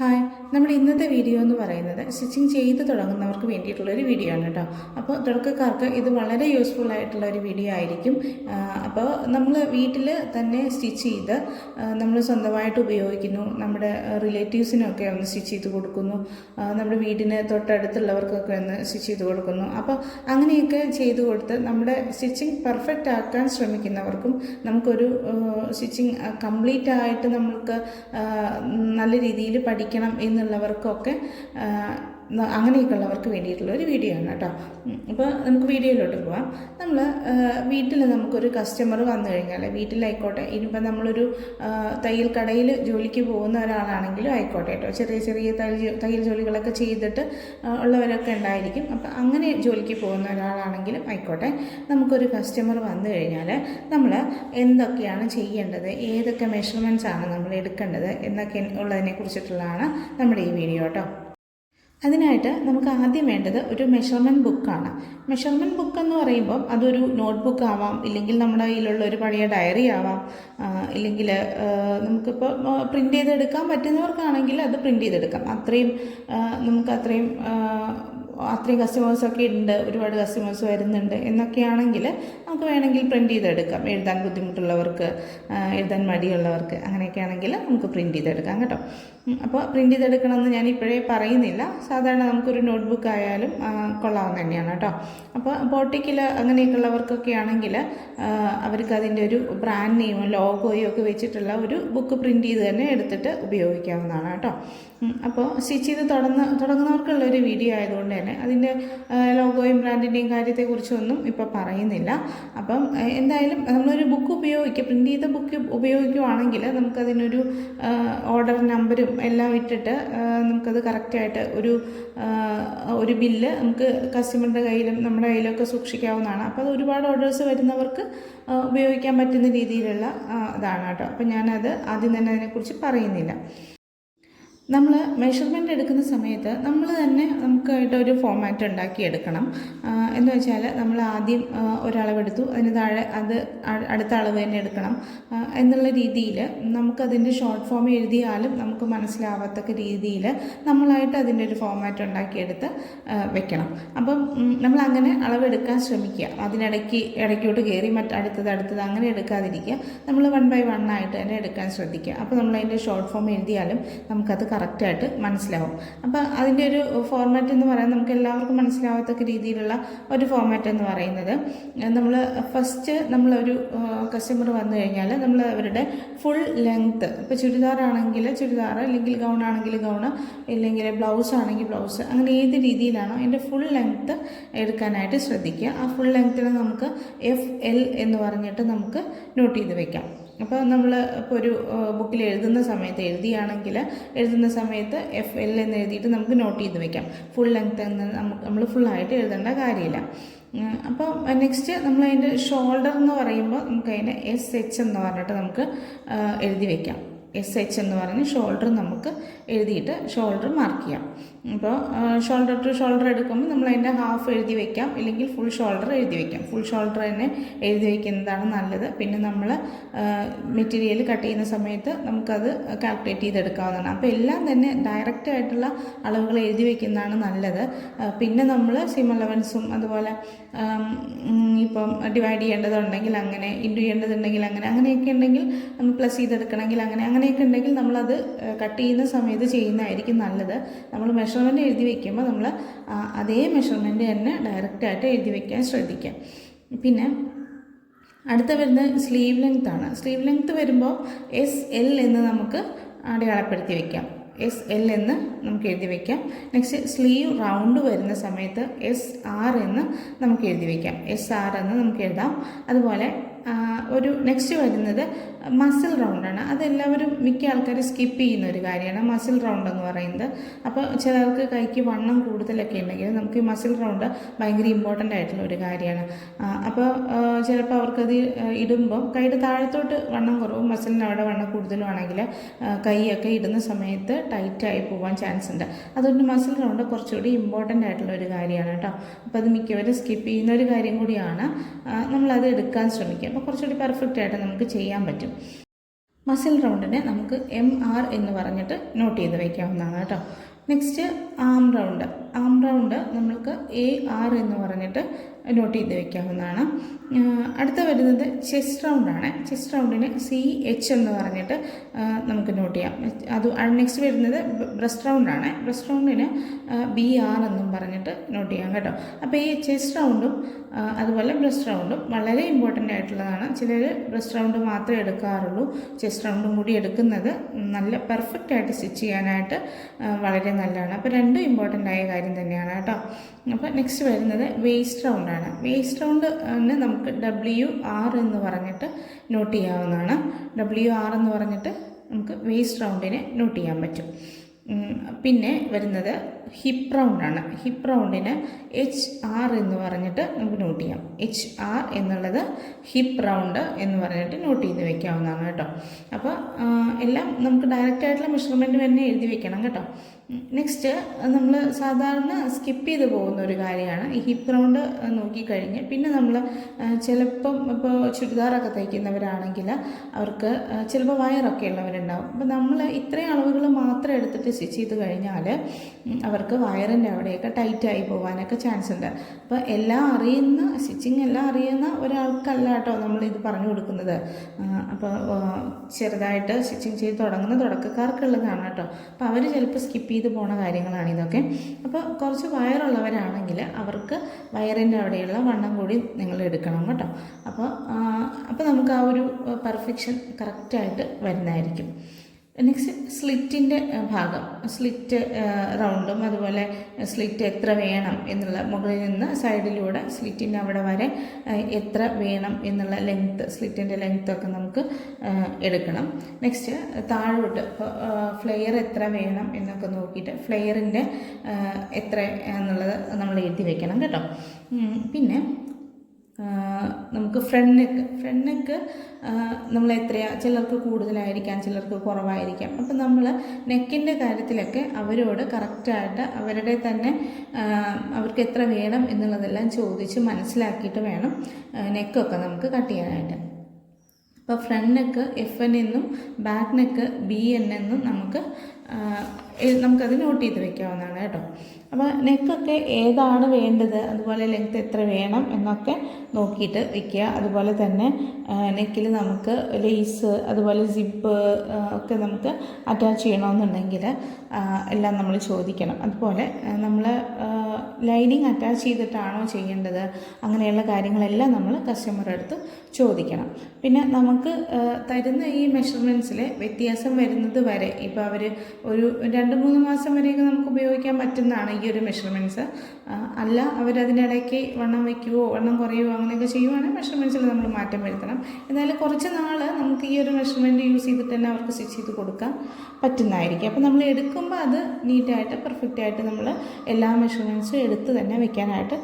Hi, നമ്മുടെ ഇന്നത്തെ video എന്ന് പറയുന്നത് സ്റ്റിച്ചിങ് ചെയ്ത് തുടങ്ങുന്നവർക്ക് വേണ്ടിയിട്ടുള്ളൊരു വീഡിയോ ആണ് കേട്ടോ. അപ്പോൾ തുടക്കക്കാർക്ക് ഇത് വളരെ യൂസ്ഫുൾ ആയിട്ടുള്ള ഒരു വീഡിയോ ആയിരിക്കും. അപ്പോൾ നമ്മൾ വീട്ടിൽ തന്നെ സ്റ്റിച്ച് ചെയ്ത് നമ്മൾ സ്വന്തമായിട്ട് ഉപയോഗിക്കുന്നു, നമ്മുടെ റിലേറ്റീവ്സിനൊക്കെ ഒന്ന് സ്റ്റിച്ച് ചെയ്ത് കൊടുക്കുന്നു, നമ്മുടെ വീടിന് തൊട്ടടുത്തുള്ളവർക്കൊക്കെ ഒന്ന് സ്റ്റിച്ച് ചെയ്ത് കൊടുക്കുന്നു. അപ്പോൾ അങ്ങനെയൊക്കെ ചെയ്ത് കൊടുത്ത് നമ്മുടെ സ്റ്റിച്ചിങ് പെർഫെക്റ്റ് ആക്കാൻ ശ്രമിക്കുന്നവർക്കും നമുക്കൊരു സ്റ്റിച്ചിങ് കംപ്ലീറ്റ് ആയിട്ട് നമുക്ക് നല്ല രീതിയിൽ പഠിക്കണം എന്നുള്ളവർക്കൊക്കെ അങ്ങനെയൊക്കെയുള്ളവർക്ക് വേണ്ടിയിട്ടുള്ള ഒരു വീഡിയോ ആണ് കേട്ടോ. അപ്പോൾ നമുക്ക് വീഡിയോയിലോട്ട് പോകാം. നമ്മൾ വീട്ടിൽ നമുക്കൊരു കസ്റ്റമർ വന്നു കഴിഞ്ഞാൽ, വീട്ടിലായിക്കോട്ടെ, ഇനിയിപ്പോൾ നമ്മളൊരു തയ്യൽ കടയിൽ ജോലിക്ക് പോകുന്ന ഒരാളാണെങ്കിലും ആയിക്കോട്ടെ കേട്ടോ, ചെറിയ ചെറിയ തയ്യൽ ജോലികളൊക്കെ ചെയ്തിട്ട് ഉള്ളവരൊക്കെ ഉണ്ടായിരിക്കും. അപ്പോൾ അങ്ങനെ ജോലിക്ക് പോകുന്ന ഒരാളാണെങ്കിലും ആയിക്കോട്ടെ, നമുക്കൊരു കസ്റ്റമർ വന്നു കഴിഞ്ഞാൽ നമ്മൾ എന്തൊക്കെയാണ് ചെയ്യേണ്ടത്, ഏതൊക്കെ മെഷർമെൻറ്റ്സ് ആണ് നമ്മൾ എടുക്കേണ്ടത് എന്നൊക്കെ ഉള്ളതിനെ കുറിച്ചിട്ടുള്ളതാണ് നമ്മുടെ ഈ വീഡിയോ കേട്ടോ. അതിനായിട്ട് നമുക്ക് ആദ്യം വേണ്ടത് ഒരു മെഷർമെൻറ്റ് ബുക്കാണ്. മെഷർമെൻറ്റ് ബുക്ക് എന്ന് പറയുമ്പോൾ അതൊരു നോട്ട്ബുക്ക് ആവാം, ഇല്ലെങ്കിൽ നമ്മുടെ കയ്യിലുള്ള ഒരു പഴയ ഡയറി ആവാം, ഇല്ലെങ്കിൽ നമുക്കിപ്പോൾ പ്രിൻ്റ് ചെയ്തെടുക്കാൻ പറ്റുന്നവർക്കാണെങ്കിൽ അത് പ്രിൻ്റ് ചെയ്തെടുക്കാം. അത്രയും കസ്റ്റമേഴ്സൊക്കെ ഉണ്ട്, ഒരുപാട് കസ്റ്റമേഴ്സ് വരുന്നുണ്ട് എന്നൊക്കെയാണെങ്കിൽ നമുക്ക് വേണമെങ്കിൽ പ്രിൻ്റ് ചെയ്തെടുക്കാം. എഴുതാൻ ബുദ്ധിമുട്ടുള്ളവർക്ക്, എഴുതാൻ മടിയുള്ളവർക്ക്, അങ്ങനെയൊക്കെ ആണെങ്കിൽ നമുക്ക് പ്രിൻ്റ് ചെയ്തെടുക്കാം കേട്ടോ. അപ്പോൾ പ്രിൻ്റ് ചെയ്തെടുക്കണമെന്ന് ഞാൻ ഇപ്പോഴേ പറയുന്നില്ല, സാധാരണ നമുക്കൊരു നോട്ട്ബുക്ക് ആയാലും കൊള്ളാവുന്ന തന്നെയാണ് കേട്ടോ. അപ്പോൾ ബോട്ടിക്കിൽ അങ്ങനെയൊക്കെ ഉള്ളവർക്കൊക്കെ ആണെങ്കിൽ അവർക്ക് അതിൻ്റെ ഒരു ബ്രാൻഡ് നെയിമോ ലോഗോയോ ഒക്കെ വെച്ചിട്ടുള്ള ഒരു ബുക്ക് പ്രിൻ്റ് ചെയ്ത് തന്നെ എടുത്തിട്ട് ഉപയോഗിക്കാവുന്നതാണ് കേട്ടോ. അപ്പോൾ സ്റ്റിച്ച് ചെയ്ത് തുടങ്ങുന്നവർക്കുള്ളൊരു വീഡിയോ ആയതുകൊണ്ട് തന്നെ അതിൻ്റെ ലോഗോയും ബ്രാൻഡിൻ്റെയും കാര്യത്തെക്കുറിച്ചൊന്നും ഇപ്പോൾ പറയുന്നില്ല. അപ്പം എന്തായാലും നമ്മളൊരു ബുക്ക് പ്രിൻ്റ് ചെയ്ത ബുക്ക് ഉപയോഗിക്കുകയാണെങ്കിൽ നമുക്കതിനൊരു ഓർഡർ നമ്പരും എല്ലാം ഇട്ടിട്ട് നമുക്കത് കറക്റ്റായിട്ട് ഒരു ബില്ല് നമുക്ക് കസ്റ്റമറുടെ കയ്യിലും നമ്മുടെ കയ്യിലൊക്കെ സൂക്ഷിക്കാവുന്നതാണ്. അപ്പോൾ അത് ഒരുപാട് ഓർഡേഴ്സ് വരുന്നവർക്ക് ഉപയോഗിക്കാൻ പറ്റുന്ന രീതിയിലുള്ള ഇതാണ് കേട്ടോ. അപ്പം ഞാനത് ആദ്യം തന്നെ അതിനെക്കുറിച്ച് പറയുന്നില്ല. നമ്മൾ മെഷർമെൻറ്റ് എടുക്കുന്ന സമയത്ത് നമ്മൾ തന്നെ നമുക്കായിട്ട് ഒരു ഫോമാറ്റ് ഉണ്ടാക്കിയെടുക്കണം. എന്ന് വെച്ചാൽ നമ്മൾ ആദ്യം ഒരളവെടുത്തു, അതിന് താഴെ അത് അടുത്ത അളവ് തന്നെ എടുക്കണം എന്നുള്ള രീതിയിൽ നമുക്കതിൻ്റെ ഷോർട്ട് ഫോം എഴുതിയാലും നമുക്ക് മനസ്സിലാവാത്തക്ക രീതിയിൽ നമ്മളായിട്ട് അതിൻ്റെ ഒരു ഫോമാറ്റ് ഉണ്ടാക്കിയെടുത്ത് വെക്കണം. അപ്പം നമ്മളങ്ങനെ അളവെടുക്കാൻ ശ്രമിക്കുക. ഇടയ്ക്കോട്ട് കയറി അടുത്തത് അങ്ങനെ എടുക്കാതിരിക്കുക. നമ്മൾ 1 by 1 ആയിട്ട് തന്നെ എടുക്കാൻ ശ്രദ്ധിക്കുക. അപ്പോൾ നമ്മളതിൻ്റെ ഷോർട്ട് ഫോം എഴുതിയാലും നമുക്കത് കറക്റ്റായിട്ട് മനസ്സിലാവും. അപ്പോൾ അതിൻ്റെ ഒരു ഫോർമാറ്റ് എന്ന് പറയുന്നത് നമുക്ക് എല്ലാവർക്കും മനസ്സിലാവത്തക്ക രീതിയിലുള്ള ഒരു ഫോർമാറ്റ് എന്ന് പറയുന്നത്, നമ്മളൊരു കസ്റ്റമർ വന്നു കഴിഞ്ഞാൽ നമ്മൾ അവരുടെ ഫുൾ ലെങ്ത്ത്, ഇപ്പോൾ ചുരിദാറാണെങ്കിൽ ചുരിദാർ, അല്ലെങ്കിൽ ഗൗൺ ആണെങ്കിൽ ഗൗണ്, ഇല്ലെങ്കിൽ ബ്ലൗസ് ആണെങ്കിൽ ബ്ലൗസ്, അങ്ങനെ ഏത് രീതിയിലാണോ അതിൻ്റെ ഫുൾ ലെങ്ത്ത് എടുക്കാനായിട്ട് ശ്രദ്ധിക്കുക. ആ ഫുൾ ലെങ്ത്തിന് നമുക്ക് FL എന്ന് പറഞ്ഞിട്ട് നമുക്ക് നോട്ട് ചെയ്ത് വെക്കാം. അപ്പോൾ നമ്മൾ ഇപ്പോൾ ഒരു ബുക്കിൽ എഴുതുന്ന സമയത്ത് FL എന്ന് എഴുതിയിട്ട് നമുക്ക് നോട്ട് ചെയ്ത് വെക്കാം. ഫുൾ ലെങ്ത് എന്ന് നമ്മൾ ഫുള്ളായിട്ട് എഴുതേണ്ട കാര്യമില്ല. അപ്പോൾ നെക്സ്റ്റ് നമ്മളതിൻ്റെ ഷോൾഡർ എന്ന് പറയുമ്പോൾ നമുക്കതിനെ SH എന്ന് പറഞ്ഞിട്ട് നമുക്ക് എഴുതി വയ്ക്കാം. SH എന്ന് പറഞ്ഞ് ഷോൾഡർ നമുക്ക് എഴുതിയിട്ട് ഷോൾഡർ മാർക്ക് ചെയ്യാം. അപ്പോൾ ഷോൾഡർ ടു ഷോൾഡർ എടുക്കുമ്പോൾ നമ്മളതിൻ്റെ ഹാഫ് എഴുതി വയ്ക്കാം, ഇല്ലെങ്കിൽ ഫുൾ ഷോൾഡർ എഴുതി വയ്ക്കാം. ഫുൾ ഷോൾഡർ തന്നെ എഴുതി വയ്ക്കുന്നതാണ് നല്ലത്. പിന്നെ നമ്മൾ മെറ്റീരിയൽ കട്ട് ചെയ്യുന്ന സമയത്ത് നമുക്കത് കാൽക്കുലേറ്റ് ചെയ്തെടുക്കാവുന്നതാണ്. അപ്പോൾ എല്ലാം തന്നെ ഡയറക്റ്റായിട്ടുള്ള അളവുകൾ എഴുതി വയ്ക്കുന്നതാണ് നല്ലത്. പിന്നെ നമ്മൾ സിം അലവൻസും അതുപോലെ ഇപ്പം ഡിവൈഡ് ചെയ്യേണ്ടതുണ്ടെങ്കിൽ അങ്ങനെ, ഇൻറ്റു ചെയ്യേണ്ടതുണ്ടെങ്കിൽ അങ്ങനെയൊക്കെ ഉണ്ടെങ്കിൽ നമ്മൾ പ്ലസ് ചെയ്തെടുക്കണമെങ്കിൽ അങ്ങനെയൊക്കെ ഉണ്ടെങ്കിൽ നമ്മളത് കട്ട് ചെയ്യുന്ന സമയത്ത് ചെയ്യുന്നതായിരിക്കും നല്ലത്. നമ്മൾ മെഷർമെൻറ്റ് എഴുതി വയ്ക്കുമ്പോൾ നമ്മൾ അതേ മെഷർമെൻറ്റ് തന്നെ ഡയറക്റ്റായിട്ട് എഴുതി വയ്ക്കാൻ ശ്രദ്ധിക്കാം. പിന്നെ അടുത്ത വരുന്നത് സ്ലീവ് ലെങ്ത്താണ്. സ്ലീവ് ലെങ്ത്ത് വരുമ്പോൾ SL എന്ന് നമുക്ക് അടയാളപ്പെടുത്തി വയ്ക്കാം. SL എന്ന് നമുക്ക് എഴുതി വയ്ക്കാം. നെക്സ്റ്റ് സ്ലീവ് റൗണ്ട് വരുന്ന സമയത്ത് SR എന്ന് നമുക്ക് എഴുതി വയ്ക്കാം. SR എന്ന് നമുക്ക് എഴുതാം. അതുപോലെ ഒരു നെക്സ്റ്റ് വരുന്നത് മസിൽ റൗണ്ടാണ്. അതെല്ലാവരും മിക്ക ആൾക്കാരും സ്കിപ്പ് ചെയ്യുന്ന ഒരു കാര്യമാണ് മസിൽ റൗണ്ട് എന്ന് പറയുന്നത്. അപ്പോൾ ചിലർക്ക് കൈക്ക് വണ്ണം കൂടുതലൊക്കെ ഉണ്ടെങ്കിൽ നമുക്ക് ഈ മസിൽ റൗണ്ട് ഭയങ്കര ഇമ്പോർട്ടൻ്റ് ആയിട്ടുള്ള ഒരു കാര്യമാണ്. അപ്പോൾ ചിലപ്പോൾ അവർക്കത് ഇടുമ്പോൾ കൈയുടെ താഴത്തോട്ട് വണ്ണം കുറവും മസിലിന് അവിടെ വണ്ണം കൂടുതലും ആണെങ്കിൽ കൈയൊക്കെ ഇടുന്ന സമയത്ത് ടൈറ്റായി പോകാൻ ചാൻസ് ഉണ്ട്. അതുകൊണ്ട് മസിൽ റൗണ്ട് കുറച്ചുകൂടി ഇമ്പോർട്ടൻ്റ് ആയിട്ടുള്ള ഒരു കാര്യമാണ് കേട്ടോ. അപ്പോൾ അത് മിക്കവരും സ്കിപ്പ് ചെയ്യുന്ന ഒരു കാര്യം കൂടിയാണ്. നമ്മളത് എടുക്കാൻ ശ്രമിക്കുക. അപ്പോൾ കുറച്ചുകൂടി പെർഫെക്റ്റ് ആയിട്ട് നമുക്ക് ചെയ്യാൻ പറ്റും. മസിൽ റൗണ്ടിനെ നമുക്ക് MR എന്ന് പറഞ്ഞിട്ട് നോട്ട് ചെയ്ത് വയ്ക്കാവുന്നതാണ് കേട്ടോ. നെക്സ്റ്റ് ആം റൗണ്ട് നമ്മൾക്ക് AR എന്ന് പറഞ്ഞിട്ട് നോട്ട് ചെയ്ത് വയ്ക്കാവുന്നതാണ്. അടുത്ത വരുന്നത് ചെസ്റ്റ് റൗണ്ടാണ്. ചെസ്റ്റ് റൗണ്ടിന് CH എന്ന് പറഞ്ഞിട്ട് നമുക്ക് നോട്ട് ചെയ്യാം. നെക്സ്റ്റ് വരുന്നത് ബ്രസ്റ്റ് റൗണ്ടാണ്. ബ്രസ്റ്റ് റൗണ്ടിന് BR എന്നും പറഞ്ഞിട്ട് നോട്ട് ചെയ്യാം കേട്ടോ. അപ്പോൾ ഈ ചെസ്റ്റ് റൗണ്ടും അതുപോലെ ബ്രസ്റ്റ് റൗണ്ടും വളരെ ഇമ്പോർട്ടൻ്റ് ആയിട്ടുള്ളതാണ്. ചിലർ ബ്രസ്റ്റ് റൗണ്ട് മാത്രമേ എടുക്കാറുള്ളൂ. ചെസ്റ്റ് റൗണ്ടും കൂടി എടുക്കുന്നത് നല്ല പെർഫെക്റ്റ് ആയിട്ട് സ്റ്റിച്ച് ചെയ്യാനായിട്ട് വളരെ നല്ലതാണ്. അപ്പോൾ രണ്ടും ഇമ്പോർട്ടൻ്റ് ആയ കാര്യം തന്നെയാണ് കേട്ടോ. അപ്പോൾ നെക്സ്റ്റ് വരുന്നത് വേസ്റ്റ് റൗണ്ടാണ്. വേസ്റ്റ് റൗണ്ട് നമുക്ക് WR എന്ന് പറഞ്ഞിട്ട് നോട്ട് ചെയ്യാവുന്നതാണ്. WR എന്ന് പറഞ്ഞിട്ട് നമുക്ക് വേസ്റ്റ് റൗണ്ടിനെ നോട്ട് ചെയ്യാൻ പറ്റും. പിന്നെ വരുന്നത് ഹിപ്പ് റൗണ്ടാണ്. ഹിപ്പ് റൗണ്ടിന് HR എന്ന് പറഞ്ഞിട്ട് നമുക്ക് നോട്ട് ചെയ്യാം. HR എന്നുള്ളത് ഹിപ്പ് റൗണ്ട് എന്ന് പറഞ്ഞിട്ട് നോട്ട് ചെയ്ത് വെക്കാവുന്നതാണ് കേട്ടോ. അപ്പോൾ എല്ലാം നമുക്ക് ഡയറക്റ്റ് ആയിട്ടുള്ള മെഷർമെൻറ്റ് തന്നെ എഴുതി വെക്കണം കേട്ടോ. നെക്സ്റ്റ് നമ്മൾ സാധാരണ സ്കിപ്പ് ചെയ്ത് പോകുന്ന ഒരു കാര്യമാണ് ഈ ഹിപ്പ് റൗണ്ട് നോക്കിക്കഴിഞ്ഞ് പിന്നെ നമ്മൾ ചിലപ്പം ഇപ്പോൾ ചുരിദാറൊക്കെ തയ്ക്കുന്നവരാണെങ്കിൽ അവർക്ക് ചിലപ്പോൾ വയറൊക്കെ ഉള്ളവരുണ്ടാവും. അപ്പോൾ നമ്മൾ ഇത്രയും അളവുകൾ മാത്രം എടുത്തിട്ട് സ്റ്റിച്ച് ചെയ്ത് കഴിഞ്ഞാൽ അവർക്ക് വയറിൻ്റെ അവിടെയൊക്കെ ടൈറ്റായി പോകാനൊക്കെ ചാൻസ് ഉണ്ട്. അപ്പോൾ സ്റ്റിച്ചിങ് എല്ലാം അറിയുന്ന ഒരാൾക്കല്ല കേട്ടോ നമ്മളിത് പറഞ്ഞു കൊടുക്കുന്നത്. അപ്പോൾ ചെറുതായിട്ട് സ്റ്റിച്ചിങ് ചെയ്ത് തുടങ്ങുന്ന തുടക്കക്കാർക്കുള്ളതാണ് കേട്ടോ. അപ്പോൾ അവർ ചിലപ്പോൾ സ്കിപ്പ് ചെയ്ത് പോണ കാര്യങ്ങളാണ് ഇതൊക്കെ. അപ്പോൾ കുറച്ച് വയറുള്ളവരാണെങ്കിൽ അവർക്ക് വയറിൻ്റെ അവിടെയുള്ള വണ്ണം കൂടി നിങ്ങൾ എടുക്കണം കേട്ടോ. അപ്പോൾ നമുക്ക് ആ ഒരു പെർഫെക്ഷൻ കറക്റ്റായിട്ട് വരുന്നതായിരിക്കും. നെക്സ്റ്റ് സ്ലിറ്റിൻ്റെ ഭാഗം, സ്ലിറ്റ് റൗണ്ടും അതുപോലെ സ്ലിറ്റ് എത്ര വേണം എന്നുള്ള മുകളിൽ നിന്ന് സൈഡിലൂടെ സ്ലിറ്റിൻ്റെ അവിടെ വരെ എത്ര വേണം എന്നുള്ള സ്ലിറ്റിൻ്റെ ലെങ്ത്തൊക്കെ നമുക്ക് എടുക്കണം. നെക്സ്റ്റ് താഴോട്ട് ഫ്ലെയർ എത്ര വേണം എന്നൊക്കെ നോക്കിയിട്ട് ഫ്ലെയറിൻ്റെ എത്ര എന്നുള്ളത് നമ്മൾ എഴുതി വെക്കണം കേട്ടോ. പിന്നെ നമുക്ക് ഫ്രണ്ട് നെക്ക് നമ്മൾ എത്രയാണ്, ചിലർക്ക് കൂടുതലായിരിക്കാം, ചിലർക്ക് കുറവായിരിക്കാം. അപ്പം നമ്മൾ നെക്കിൻ്റെ കാര്യത്തിലൊക്കെ അവരോട് കറക്റ്റായിട്ട് അവരുടെ തന്നെ അവർക്ക് എത്ര വേണം എന്നുള്ളതെല്ലാം ചോദിച്ച് മനസ്സിലാക്കിയിട്ട് വേണം നെക്കൊക്കെ നമുക്ക് കട്ട് ചെയ്യാനായിട്ട്. അപ്പോൾ ഫ്രണ്ട് നെക്ക് FN എന്നും ബാക്ക് നെക്ക് BN എന്നും നമുക്കത് നോട്ട് ചെയ്ത് വെക്കാവുന്നതാണ് കേട്ടോ. അപ്പോൾ നെക്കൊക്കെ ഏതാണ് വേണ്ടത്, അതുപോലെ ലെങ്ത്ത് എത്ര വേണം എന്നൊക്കെ നോക്കിയിട്ട് വയ്ക്കുക. അതുപോലെ തന്നെ നെക്കിൽ നമുക്ക് ലേസ് അതുപോലെ സിപ്പ് ഒക്കെ നമുക്ക് അറ്റാച്ച് ചെയ്യണമെന്നുണ്ടെങ്കിൽ എല്ലാം നമ്മൾ ചോദിക്കണം. അതുപോലെ നമ്മൾ ലൈനിങ് അറ്റാച്ച് ചെയ്തിട്ടാണോ ചെയ്യേണ്ടത്, അങ്ങനെയുള്ള കാര്യങ്ങളെല്ലാം നമ്മൾ കസ്റ്റമറുടെ അടുത്ത് ചോദിക്കണം. പിന്നെ നമുക്ക് തരുന്ന ഈ മെഷർമെൻറ്റ്സിൽ വ്യത്യാസം വരുന്നത് വരെ, ഇപ്പോൾ അവർ ഒരു 2-3 മാസം വരെയൊക്കെ നമുക്ക് ഉപയോഗിക്കാൻ പറ്റുന്നതാണ് ഈ ഒരു മെഷർമെൻറ്റ്സ്. അല്ല അവരതിനിടയ്ക്ക് വണ്ണം വയ്ക്കുവോ വണ്ണം കുറയുമോ അങ്ങനെയൊക്കെ ചെയ്യുവാണെങ്കിൽ മെഷർമെൻറ്റ്സിൽ നമ്മൾ മാറ്റം വരുത്തണം. എന്നാലും കുറച്ച് നാൾ നമുക്ക് ഈ ഒരു മെഷർമെൻറ്റ് യൂസ് ചെയ്തിട്ട് തന്നെ അവർക്ക് സ്റ്റിച്ച് ചെയ്ത് കൊടുക്കാൻ പറ്റുന്നതായിരിക്കും. അപ്പോൾ നമ്മൾ എടുക്കുമ്പോൾ അത് നീറ്റായിട്ട് പെർഫെക്റ്റായിട്ട് നമ്മൾ എല്ലാ മെഷർമെൻറ്റ്സും എടുത്ത് തന്നെ വെക്കാനായിട്ട്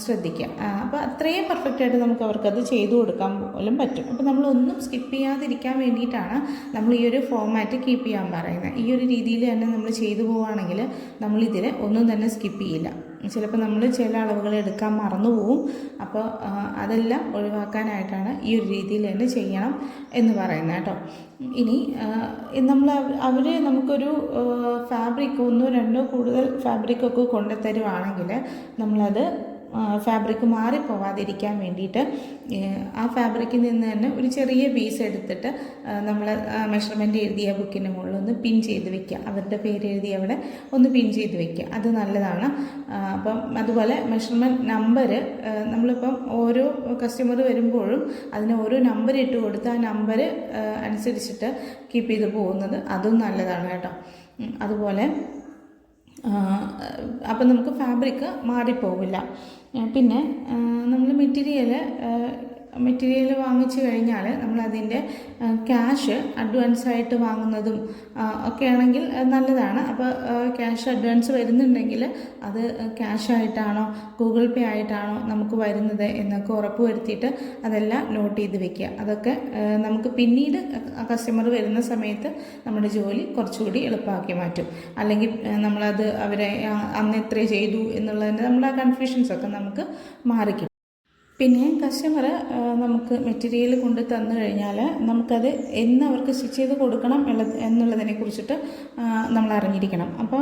ശ്രദ്ധിക്കുക. അപ്പോൾ അത്രയും പെർഫെക്റ്റായിട്ട് നമുക്ക് അവർക്കത് ചെയ്തു കൊടുക്കാൻ പോലും പറ്റും. അപ്പോൾ നമ്മളൊന്നും സ്കിപ്പ് ചെയ്യാതിരിക്കാൻ വേണ്ടിയിട്ടാണ് നമ്മൾ ഈ ഒരു ഫോർമാറ്റ് കീപ്പ് ചെയ്യാൻ പറയുന്നത്. ഈ ഒരു രീതിയിൽ തന്നെ നമ്മൾ ചെയ്തു പോവുകയാണെങ്കിൽ നമ്മളിതിൽ ഒന്നും തന്നെ സ്കിപ്പ് ചെയ്യില്ല. ചിലപ്പോൾ നമ്മൾ ചില അളവുകൾ എടുക്കാൻ മറന്നു പോവും. അപ്പോൾ അതെല്ലാം ഒഴിവാക്കാനായിട്ടാണ് ഈ ഒരു രീതിയിൽ തന്നെ ചെയ്യണം എന്ന് പറയുന്നത് കേട്ടോ. ഇനി അവർ നമുക്കൊരു ഫാബ്രിക് 1-2 കൂടുതൽ ഫാബ്രിക്കൊക്കെ കൊണ്ടുതരുവാണെങ്കിൽ നമ്മളത് ഫാബ്രിക് മാറിപ്പോവാതിരിക്കാൻ വേണ്ടിയിട്ട് ആ ഫാബ്രിക്കിൽ നിന്ന് തന്നെ ഒരു ചെറിയ പീസ് എടുത്തിട്ട് നമ്മൾ മെഷർമെൻറ്റ് എഴുതിയ ബുക്കിൻ്റെ മുകളിൽ ഒന്ന് പിൻ ചെയ്ത് വെക്കുക. അവരുടെ പേര് എഴുതി അവിടെ ഒന്ന് പിൻ ചെയ്ത് വെക്കുക, അത് നല്ലതാണ്. അപ്പം അതുപോലെ മെഷർമെൻറ്റ് നമ്പർ നമ്മളിപ്പം ഓരോ കസ്റ്റമർ വരുമ്പോഴും അതിന് ഓരോ നമ്പർ ഇട്ട് കൊടുത്ത് ആ നമ്പർ അനുസരിച്ചിട്ട് കീപ്പ് ചെയ്ത് പോകുന്നത് അതും നല്ലതാണ് കേട്ടോ. അതുപോലെ അപ്പം നമുക്ക് ഫാബ്രിക് മാറിപ്പോവില്ല. പിന്നെ നമ്മൾ മെറ്റീരിയൽ വാങ്ങിച്ചു കഴിഞ്ഞാൽ നമ്മളതിൻ്റെ ക്യാഷ് അഡ്വാൻസായിട്ട് വാങ്ങുന്നതും ഒക്കെ ആണെങ്കിൽ നല്ലതാണ്. അപ്പോൾ ക്യാഷ് അഡ്വാൻസ് വരുന്നുണ്ടെങ്കിൽ അത് ക്യാഷായിട്ടാണോ ഗൂഗിൾ പേ ആയിട്ടാണോ നമുക്ക് വരുന്നത് എന്നൊക്കെ ഉറപ്പ് വരുത്തിയിട്ട് അതെല്ലാം നോട്ട് ചെയ്ത് വെക്കുക. അതൊക്കെ നമുക്ക് പിന്നീട് കസ്റ്റമർ വരുന്ന സമയത്ത് നമ്മുടെ ജോലി കുറച്ചുകൂടി എളുപ്പമാക്കി മാറ്റും. അല്ലെങ്കിൽ നമ്മളത് അവരെ അന്ന് എത്ര ചെയ്തു എന്നുള്ളതിൻ്റെ നമ്മൾ ആ കൺഫ്യൂഷൻസൊക്കെ നമുക്ക് മാറിക്കും. പിന്നെ കസ്റ്റമർ നമുക്ക് മെറ്റീരിയൽ കൊണ്ട് തന്നു കഴിഞ്ഞാൽ നമുക്കത് എന്ന് അവർക്ക് സ്റ്റിച്ച് ചെയ്ത് കൊടുക്കണം എന്നുള്ളതിനെ കുറിച്ചിട്ട് നമ്മൾ അറിഞ്ഞിരിക്കണം. അപ്പോൾ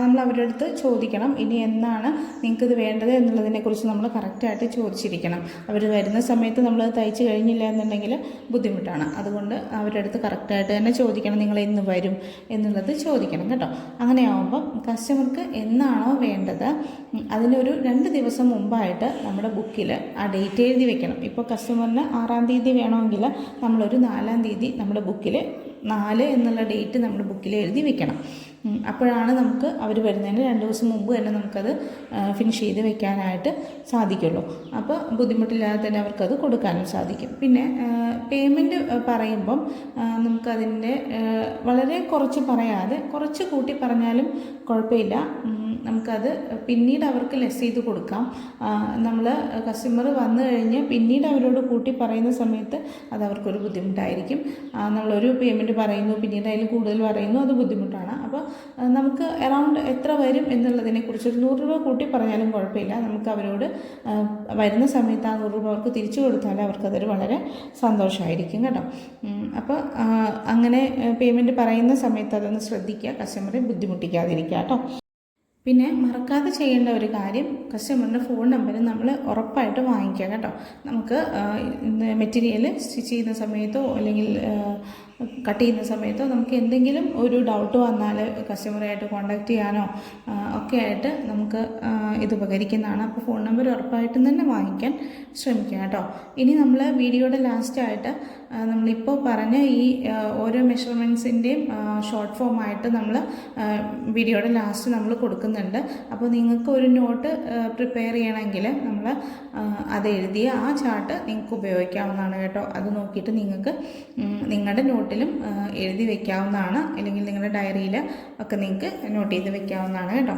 നമ്മൾ അവരുടെ അടുത്ത് ചോദിക്കണം, ഇനി എന്നാണ് നിങ്ങൾക്കിത് വേണ്ടത് എന്നുള്ളതിനെക്കുറിച്ച് നമ്മൾ കറക്റ്റായിട്ട് ചോദിച്ചിരിക്കണം. അവർ വരുന്ന സമയത്ത് നമ്മൾ തയ്ച്ച് കഴിഞ്ഞില്ല എന്നുണ്ടെങ്കിൽ ബുദ്ധിമുട്ടാണ്. അതുകൊണ്ട് അവരുടെ അടുത്ത് കറക്റ്റായിട്ട് തന്നെ ചോദിക്കണം, നിങ്ങൾ എന്ന് വരും എന്നുള്ളത് ചോദിക്കണം കേട്ടോ. അങ്ങനെയാവുമ്പം കസ്റ്റമർക്ക് എന്നാണോ വേണ്ടത് അതിനൊരു 2 ദിവസം മുമ്പായിട്ട് നമ്മുടെ ബുക്കിൽ ആ ഡേറ്റ് എഴുതി വെക്കണം. ഇപ്പോൾ കസ്റ്റമറിന് 6-ാം തീയതി വേണമെങ്കിൽ നമ്മളൊരു 4-ാം തീയതി നമ്മുടെ ബുക്കിൽ 4 എന്നുള്ള ഡേറ്റ് നമ്മുടെ ബുക്കിൽ എഴുതി വെക്കണം. അപ്പോഴാണ് നമുക്ക് അവർ വരുന്നതിന് 2 ദിവസം മുമ്പ് തന്നെ നമുക്കത് ഫിനിഷ് ചെയ്ത് വെക്കാനായിട്ട് സാധിക്കുള്ളൂ. അപ്പോൾ ബുദ്ധിമുട്ടില്ലാതെ തന്നെ അവർക്കത് കൊടുക്കാനും സാധിക്കും. പിന്നെ പേയ്മെൻറ്റ് പറയുമ്പം നമുക്കതിൻ്റെ വളരെ കുറച്ച് പറയാതെ കുറച്ച് കൂട്ടി പറഞ്ഞാലും കുഴപ്പമില്ല. നമുക്കത് പിന്നീട് അവർക്ക് ലെസ് ചെയ്ത് കൊടുക്കാം. നമ്മൾ കസ്റ്റമർ വന്നു കഴിഞ്ഞ് പിന്നീട് അവരോട് കൂട്ടി പറയുന്ന സമയത്ത് അത് അവർക്കൊരു ബുദ്ധിമുട്ടായിരിക്കും. നമ്മളൊരു പേയ്മെൻറ്റ് പറയുന്നു പിന്നീട് അതിൽ കൂടുതൽ പറയുന്നു, അത് ബുദ്ധിമുട്ടാണ്. അപ്പോൾ നമുക്ക് അറൗണ്ട് എത്ര വരും എന്നുള്ളതിനെക്കുറിച്ച് ഒരു 100 രൂപ കൂട്ടി പറഞ്ഞാലും കുഴപ്പമില്ല. നമുക്ക് അവരോട് വരുന്ന സമയത്ത് ആ 100 രൂപ അവർക്ക് തിരിച്ചു കൊടുത്താൽ അവർക്കതൊരു വളരെ സന്തോഷമായിരിക്കും കേട്ടോ. അപ്പോൾ അങ്ങനെ പേയ്മെൻറ്റ് പറയുന്ന സമയത്ത് അതൊന്ന് ശ്രദ്ധിക്കുക, കസ്റ്റമറെ ബുദ്ധിമുട്ടിക്കാതിരിക്കുക കേട്ടോ. പിന്നെ മറക്കാതെ ചെയ്യേണ്ട ഒരു കാര്യം, കസ്റ്റമറിൻ്റെ ഫോൺ നമ്പർ നമ്മൾ ഉറപ്പായിട്ട് വാങ്ങിക്കുക കേട്ടോ. നമുക്ക് മെറ്റീരിയൽ സ്റ്റിച്ച് ചെയ്യുന്ന സമയത്തോ അല്ലെങ്കിൽ കട്ട് ചെയ്യുന്ന സമയത്തോ നമുക്ക് എന്തെങ്കിലും ഒരു ഡൗട്ട് വന്നാൽ കസ്റ്റമറായിട്ട് കോൺടാക്റ്റ് ചെയ്യാനോ ഒക്കെ ആയിട്ട് നമുക്ക് ഇത് ഉപകരിക്കുന്നതാണ്. അപ്പോൾ ഫോൺ നമ്പർ ഉറപ്പായിട്ടും തന്നെ വാങ്ങിക്കാൻ ശ്രമിക്കുക കേട്ടോ. ഇനി നമ്മൾ വീഡിയോയുടെ ലാസ്റ്റായിട്ട് നമ്മളിപ്പോൾ പറഞ്ഞ ഈ ഓരോ മെഷർമെൻറ്റ്സിൻ്റെയും ഷോർട്ട് ഫോമായിട്ട് നമ്മൾ വീഡിയോയുടെ ലാസ്റ്റ് നമ്മൾ കൊടുക്കുന്നുണ്ട്. അപ്പോൾ നിങ്ങൾക്ക് ഒരു നോട്ട് പ്രിപ്പയർ ചെയ്യണമെങ്കിൽ നമ്മൾ അത് എഴുതിയ ആ ചാർട്ട് നിങ്ങൾക്ക് ഉപയോഗിക്കാവുന്നതാണ് കേട്ടോ. അത് നോക്കിയിട്ട് നിങ്ങൾക്ക് നിങ്ങളുടെ നോട്ടിലും എഴുതി വയ്ക്കാവുന്നതാണ്, അല്ലെങ്കിൽ നിങ്ങളുടെ ഡയറിയിൽ ഒക്കെ നിങ്ങൾക്ക് നോട്ട് ചെയ്ത് വയ്ക്കാവുന്നതാണ് കേട്ടോ.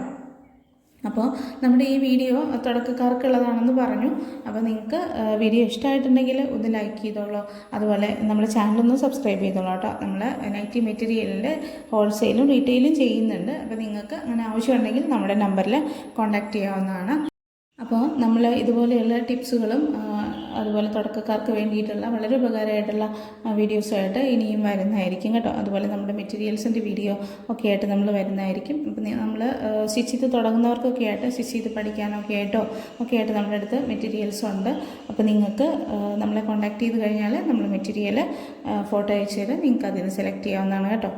അപ്പോൾ നമ്മുടെ ഈ വീഡിയോ തുടക്കക്കാർക്കുള്ളതാണെന്ന് പറഞ്ഞു. അപ്പോൾ നിങ്ങൾക്ക് വീഡിയോ ഇഷ്ടമായിട്ടുണ്ടെങ്കിൽ ഒന്ന് ലൈക്ക് ചെയ്തോളൂ. അതുപോലെ നമ്മുടെ ചാനലൊന്ന് സബ്സ്ക്രൈബ് ചെയ്തോളൂ കേട്ടോ. നമ്മൾ നൈറ്റി മെറ്റീരിയലിൻ്റെ ഹോൾസെയിലും റീറ്റെയിലും ചെയ്യുന്നുണ്ട്. അപ്പോൾ നിങ്ങൾക്ക് അങ്ങനെ ആവശ്യമുണ്ടെങ്കിൽ നമ്മുടെ നമ്പറിൽ കോൺടാക്റ്റ് ചെയ്യാവുന്നതാണ്. അപ്പോൾ നമ്മൾ ഇതുപോലെയുള്ള ടിപ്സുകളും അതുപോലെ തുടക്കക്കാർക്ക് വേണ്ടിയിട്ടുള്ള വളരെ ഉപകാരമായിട്ടുള്ള വീഡിയോസായിട്ട് ഇനിയും വരുന്നതായിരിക്കും കേട്ടോ. അതുപോലെ നമ്മുടെ മെറ്റീരിയൽസിൻ്റെ വീഡിയോ ഒക്കെ ആയിട്ട് നമ്മൾ വരുന്നതായിരിക്കും. അപ്പോൾ നമ്മൾ സ്റ്റിച്ച് ചെയ്ത് തുടങ്ങുന്നവർക്കൊക്കെ ആയിട്ട് സ്റ്റിച്ച് ചെയ്ത് പഠിക്കാനൊക്കെ ആയിട്ടോ ഒക്കെ ആയിട്ട് നമ്മുടെ അടുത്ത് മെറ്റീരിയൽസ് ഉണ്ട്. അപ്പോൾ നിങ്ങൾക്ക് നമ്മളെ കോൺടാക്റ്റ് ചെയ്ത് കഴിഞ്ഞാൽ നമ്മൾ മെറ്റീരിയൽ ഫോട്ടോ അയച്ചു തരാം, നിങ്ങൾക്ക് അതിന് സെലക്ട് ചെയ്യാവുന്നതാണ് കേട്ടോ.